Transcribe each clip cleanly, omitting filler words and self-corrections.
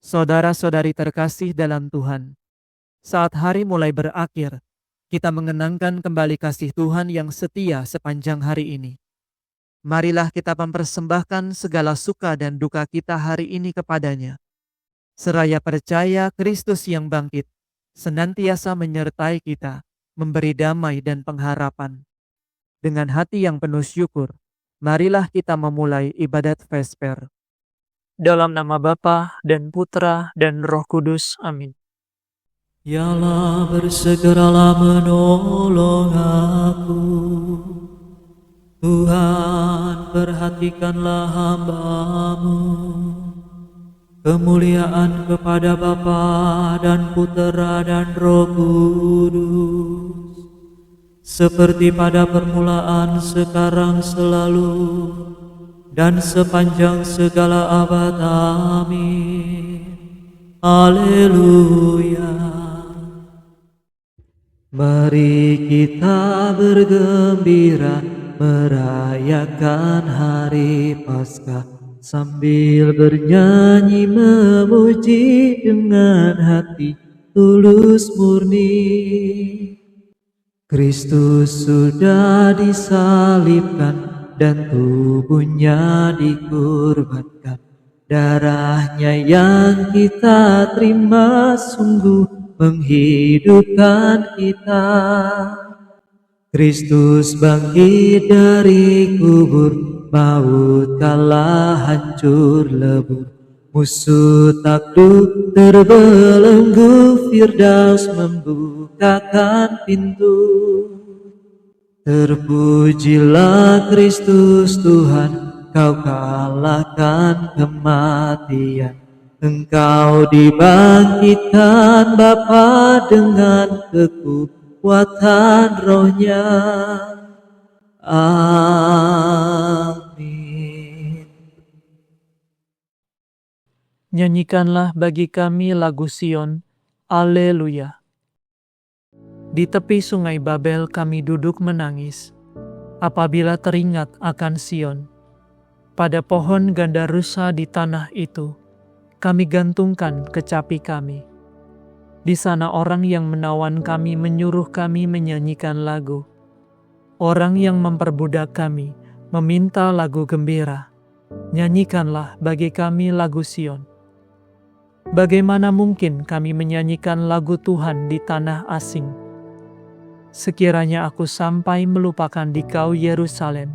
Saudara-saudari terkasih dalam Tuhan, saat hari mulai berakhir, kita mengenangkan kembali kasih Tuhan yang setia sepanjang hari ini. Marilah kita mempersembahkan segala suka dan duka kita hari ini kepadanya. Seraya percaya Kristus yang bangkit, senantiasa menyertai kita, memberi damai dan pengharapan. Dengan hati yang penuh syukur, marilah kita memulai ibadat Vesper. Dalam nama Bapa dan Putra dan Roh Kudus. Amin. Ya Allah, bersegeralah menolong aku. Tuhan, perhatikanlah hamba-Mu. Kemuliaan kepada Bapa dan Putra dan Roh Kudus, seperti pada permulaan, sekarang, selalu, dan sepanjang segala abad. Amin. Haleluya. Mari kita bergembira merayakan hari Paskah, sambil bernyanyi memuji dengan hati tulus murni. Kristus sudah disalibkan dan tubuhnya dikurbankan. Darahnya yang kita terima sungguh menghidupkan kita. Kristus bangkit dari kubur, maut kalah hancur lebur. Musuh takluk terbelenggu, Firdaus membukakan pintu. Terpujilah Kristus Tuhan, Kau kalahkan kematian. Engkau dibangkitkan Bapa dengan kekuatan Roh-Nya. Amin. Nyanyikanlah bagi kami lagu Sion. Haleluya. Di tepi sungai Babel kami duduk menangis, apabila teringat akan Sion. Pada pohon gandarusa di tanah itu, kami gantungkan kecapi kami. Di sana orang yang menawan kami menyuruh kami menyanyikan lagu. Orang yang memperbudak kami meminta lagu gembira. Nyanyikanlah bagi kami lagu Sion. Bagaimana mungkin kami menyanyikan lagu Tuhan di tanah asing? Sekiranya aku sampai melupakan dikau Yerusalem,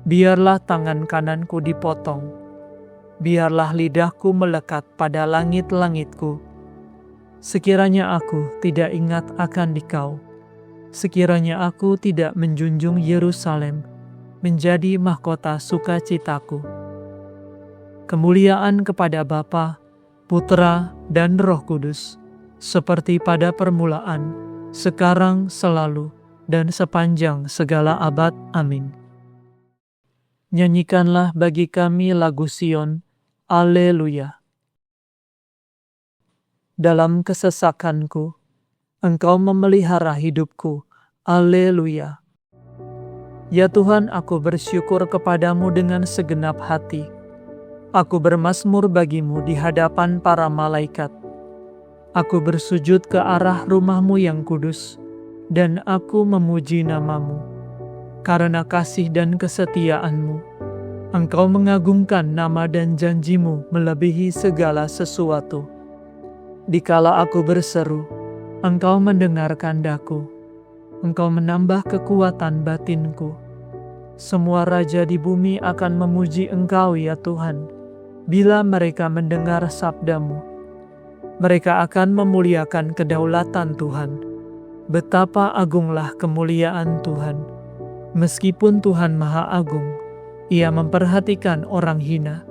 biarlah tangan kananku dipotong, biarlah lidahku melekat pada langit-langitku. Sekiranya aku tidak ingat akan dikau, sekiranya aku tidak menjunjung Yerusalem menjadi mahkota sukacitaku. Kemuliaan kepada Bapa, Putra, dan Roh Kudus, seperti pada permulaan, sekarang, selalu, dan sepanjang segala abad. Amin. Nyanyikanlah bagi kami lagu Sion. Haleluya. Dalam kesesakanku, Engkau memelihara hidupku. Haleluya. Ya Tuhan, aku bersyukur kepadamu dengan segenap hati. Aku bermazmur bagimu di hadapan para malaikat. Aku bersujud ke arah rumah-Mu yang kudus, dan aku memuji nama-Mu. Karena kasih dan kesetiaan-Mu, Engkau mengagungkan nama dan janji-Mu melebihi segala sesuatu. Dikala aku berseru, Engkau mendengarkan daku. Engkau menambah kekuatan batinku. Semua raja di bumi akan memuji Engkau, ya Tuhan, bila mereka mendengar sabda-Mu. Mereka akan memuliakan kedaulatan Tuhan. Betapa agunglah kemuliaan Tuhan. Meskipun Tuhan Maha Agung, Ia memperhatikan orang hina.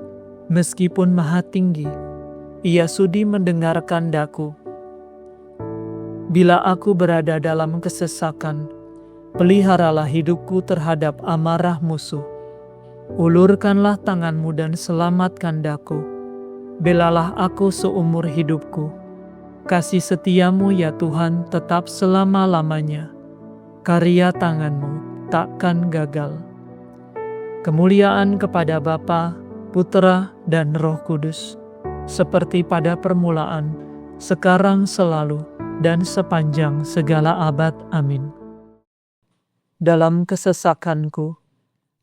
Meskipun Maha Tinggi, Ia sudi mendengarkan daku. Bila aku berada dalam kesesakan, peliharalah hidupku terhadap amarah musuh. Ulurkanlah tangan-Mu dan selamatkan daku. Belalah aku seumur hidupku. Kasih setia-Mu, ya Tuhan, tetap selama-lamanya. Karya tangan-Mu takkan gagal. Kemuliaan kepada Bapa, Putra, dan Roh Kudus, seperti pada permulaan, sekarang, selalu, dan sepanjang segala abad. Amin. Dalam kesesakanku,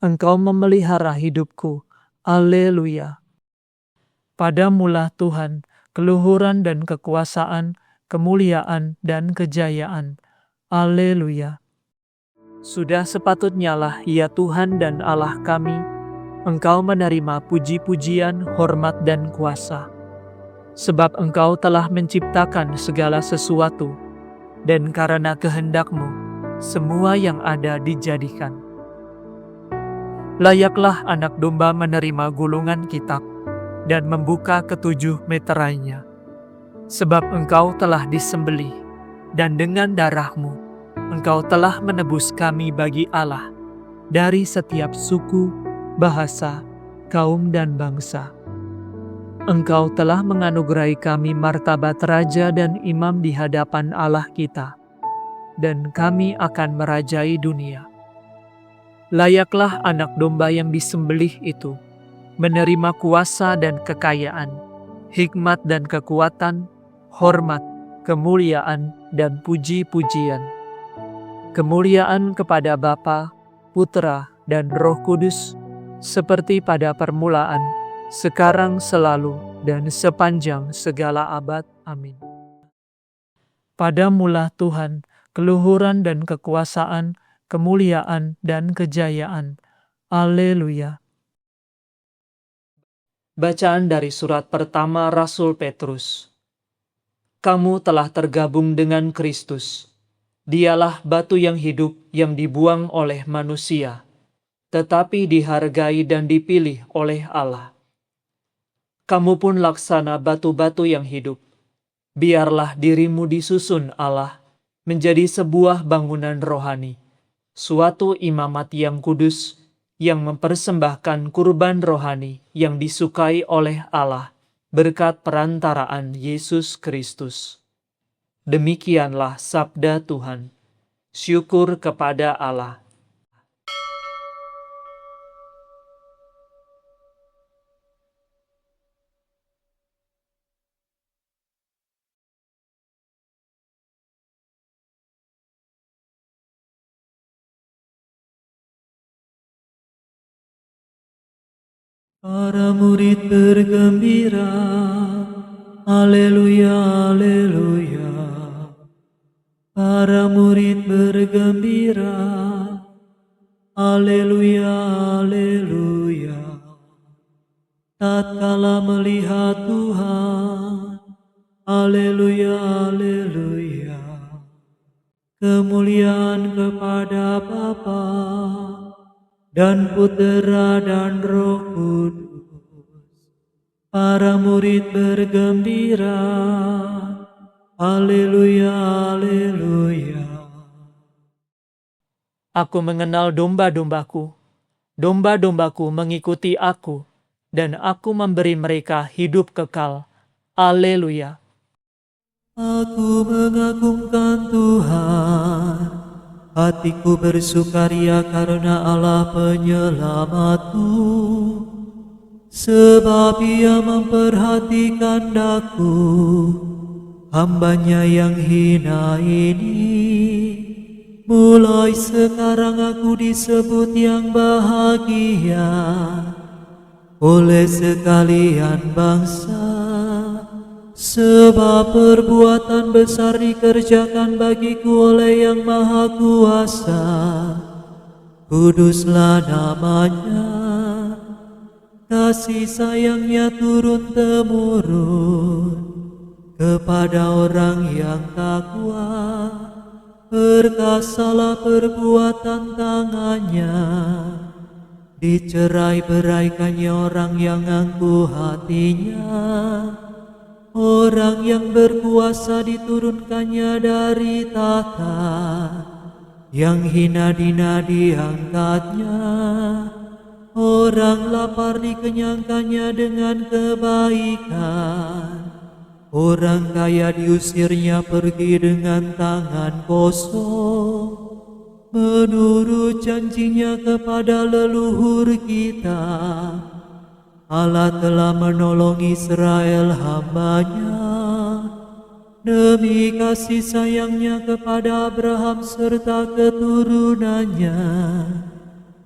Engkau memelihara hidupku. Haleluya. Padamulah Tuhan, keluhuran dan kekuasaan, kemuliaan dan kejayaan. Haleluya. Sudah sepatutnya lah, ya Tuhan dan Allah kami, Engkau menerima puji-pujian, hormat dan kuasa. Sebab Engkau telah menciptakan segala sesuatu, dan karena kehendak-Mu, semua yang ada dijadikan. Layaklah anak domba menerima gulungan kitab, dan membuka ketujuh meterainya. Sebab Engkau telah disembelih, dan dengan darah-Mu, Engkau telah menebus kami bagi Allah, dari setiap suku, bahasa, kaum dan bangsa. Engkau telah menganugerahi kami martabat raja dan imam di hadapan Allah kita, dan kami akan merajai dunia. Layaklah anak domba yang disembelih itu, menerima kuasa dan kekayaan, hikmat dan kekuatan, hormat, kemuliaan, dan puji-pujian. Kemuliaan kepada Bapa, Putra, dan Roh Kudus, seperti pada permulaan, sekarang, selalu, dan sepanjang segala abad. Amin. Padamulah Tuhan, keluhuran dan kekuasaan, kemuliaan dan kejayaan. Haleluya. Bacaan dari surat pertama Rasul Petrus. Kamu telah tergabung dengan Kristus. Dialah batu yang hidup yang dibuang oleh manusia, tetapi dihargai dan dipilih oleh Allah. Kamu pun laksana batu-batu yang hidup. Biarlah dirimu disusun Allah menjadi sebuah bangunan rohani, suatu imamat yang kudus, yang mempersembahkan kurban rohani yang disukai oleh Allah berkat perantaraan Yesus Kristus. Demikianlah sabda Tuhan. Syukur kepada Allah. Para murid bergembira, haleluya, haleluya. Para murid bergembira, haleluya, haleluya. Tatkala melihat Tuhan, haleluya, haleluya. Kemuliaan kepada Bapa dan Putera dan Roh Kudus. Para murid bergembira, haleluya, haleluya. Aku mengenal domba-dombaku, domba-dombaku mengikuti aku, dan aku memberi mereka hidup kekal. Haleluya. Aku mengagungkan Tuhan, hatiku bersukaria karena Allah penyelamatku, sebab Ia memperhatikan daku, hambanya yang hina ini. Mulai sekarang aku disebut yang bahagia oleh sekalian bangsa, sebab perbuatan besar dikerjakan bagiku oleh Yang Maha Kuasa. Kuduslah namanya, kasih sayangnya turun-temurun kepada orang yang takwa. Perkasalah perbuatan tangannya, dicerai-beraikannya orang yang angkuh hatinya. Orang yang berkuasa diturunkannya dari tahta, yang hina dina diangkatnya. Orang lapar dikenyangkannya dengan kebaikan. Orang kaya diusirnya pergi dengan tangan kosong, menurut janjinya kepada leluhur kita, Allah telah menolong Israel hamba-Nya demi kasih sayangnya kepada Abraham serta keturunannya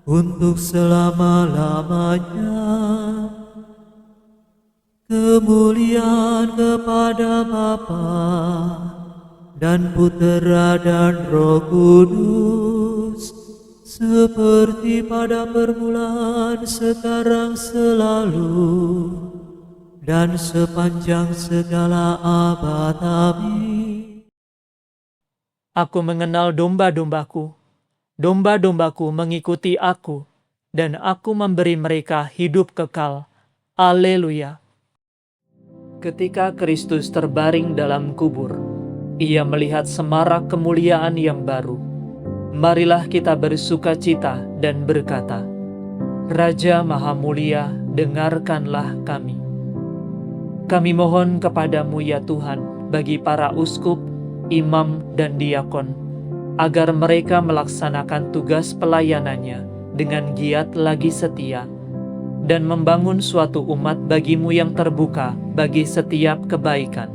untuk selama-lamanya. Kemuliaan kepada Bapa dan Putera dan Roh Kudus, seperti pada permulaan, sekarang, selalu, dan sepanjang segala abad. Amin. Aku mengenal domba-dombaku, domba-dombaku mengikuti aku, dan aku memberi mereka hidup kekal. Haleluya. Ketika Kristus terbaring dalam kubur, Ia melihat semarak kemuliaan yang baru. Marilah kita bersuka cita dan berkata, Raja Maha Mulia, dengarkanlah kami. Kami mohon kepadamu ya Tuhan, bagi para uskup, imam, dan diakon, agar mereka melaksanakan tugas pelayanannya dengan giat lagi setia, dan membangun suatu umat bagimu yang terbuka bagi setiap kebaikan.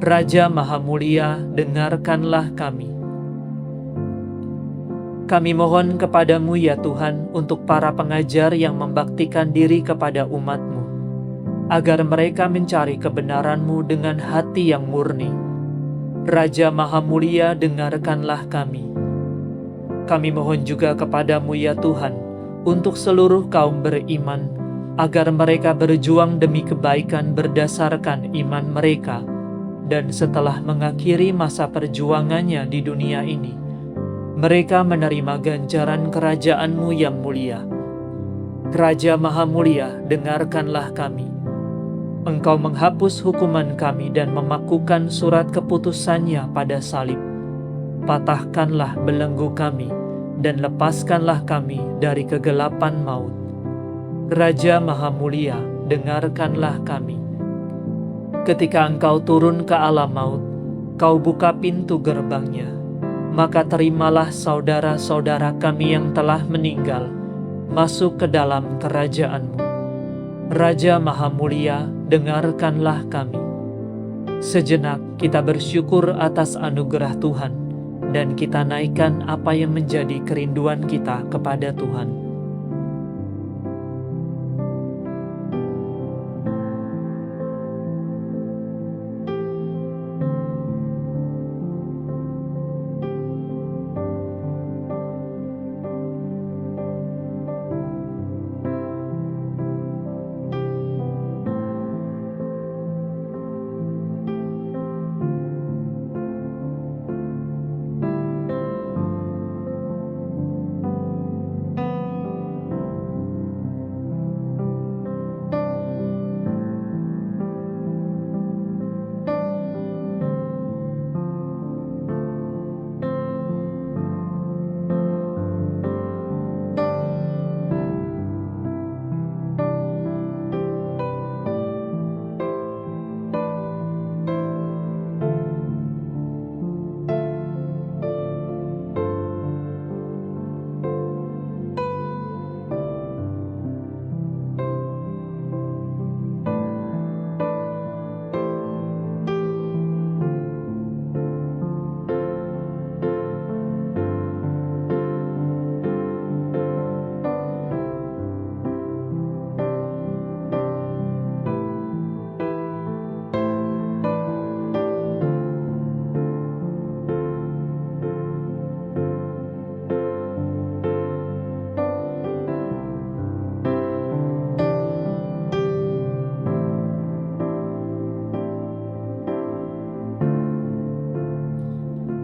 Raja Maha Mulia, dengarkanlah kami. Kami mohon kepadamu ya Tuhan untuk para pengajar yang membaktikan diri kepada umat-Mu, agar mereka mencari kebenaran-Mu dengan hati yang murni. Raja Maha Mulia, dengarkanlah kami. Kami mohon juga kepadamu ya Tuhan, untuk seluruh kaum beriman, agar mereka berjuang demi kebaikan berdasarkan iman mereka, dan setelah mengakhiri masa perjuangannya di dunia ini, mereka menerima ganjaran kerajaan-Mu yang mulia. Raja Maha Mulia, dengarkanlah kami. Engkau menghapus hukuman kami dan memakukan surat keputusannya pada salib. Patahkanlah belenggu kami, dan lepaskanlah kami dari kegelapan maut. Raja Maha Mulia, dengarkanlah kami. Ketika Engkau turun ke alam maut, Kau buka pintu gerbangnya, maka terimalah saudara-saudara kami yang telah meninggal masuk ke dalam kerajaan-Mu. Raja Maha Mulia, dengarkanlah kami. Sejenak kita bersyukur atas anugerah Tuhan, dan kita naikkan apa yang menjadi kerinduan kita kepada Tuhan.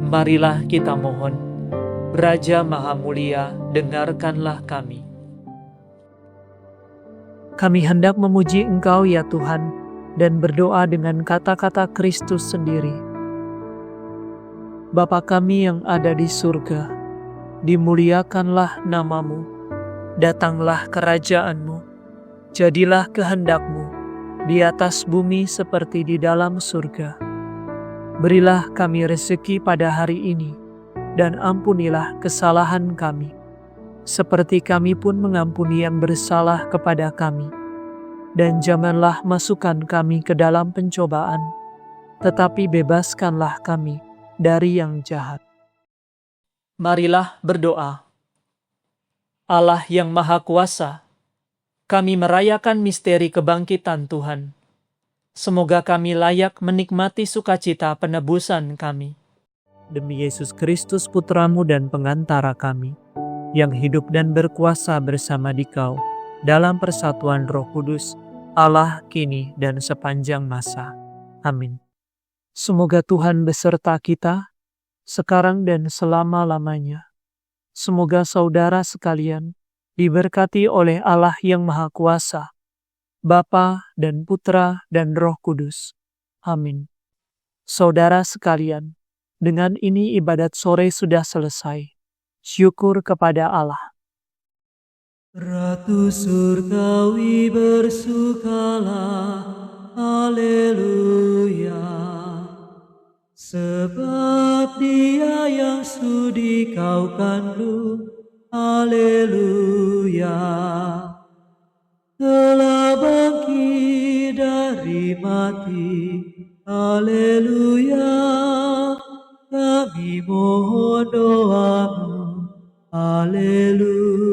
Marilah kita mohon, Raja Maha Mulia, dengarkanlah kami. Kami hendak memuji Engkau ya Tuhan, dan berdoa dengan kata-kata Kristus sendiri. Bapa kami yang ada di surga, dimuliakanlah nama-Mu, datanglah kerajaan-Mu, jadilah kehendak-Mu, di atas bumi seperti di dalam surga. Berilah kami rezeki pada hari ini, dan ampunilah kesalahan kami, seperti kami pun mengampuni yang bersalah kepada kami. dan janganlah masukkan kami ke dalam pencobaan, tetapi bebaskanlah kami dari yang jahat. Marilah berdoa. Allah yang Maha Kuasa, kami merayakan misteri kebangkitan Tuhan. Semoga kami layak menikmati sukacita penebusan kami. Demi Yesus Kristus Putramu dan pengantara kami, yang hidup dan berkuasa bersama Dikau dalam persatuan Roh Kudus, Allah kini dan sepanjang masa. Amin. Semoga Tuhan beserta kita, sekarang dan selama-lamanya. Semoga saudara sekalian diberkati oleh Allah yang Maha Kuasa, Bapa dan Putra dan Roh Kudus. Amin. Saudara sekalian, dengan ini ibadat sore sudah selesai. Syukur kepada Allah. Ratu surgawi bersukalah, haleluya. Sebab Dia yang sudi kau kandung, haleluya. Telah bangkit dari mati, haleluya. Kami mohon doamu, haleluya.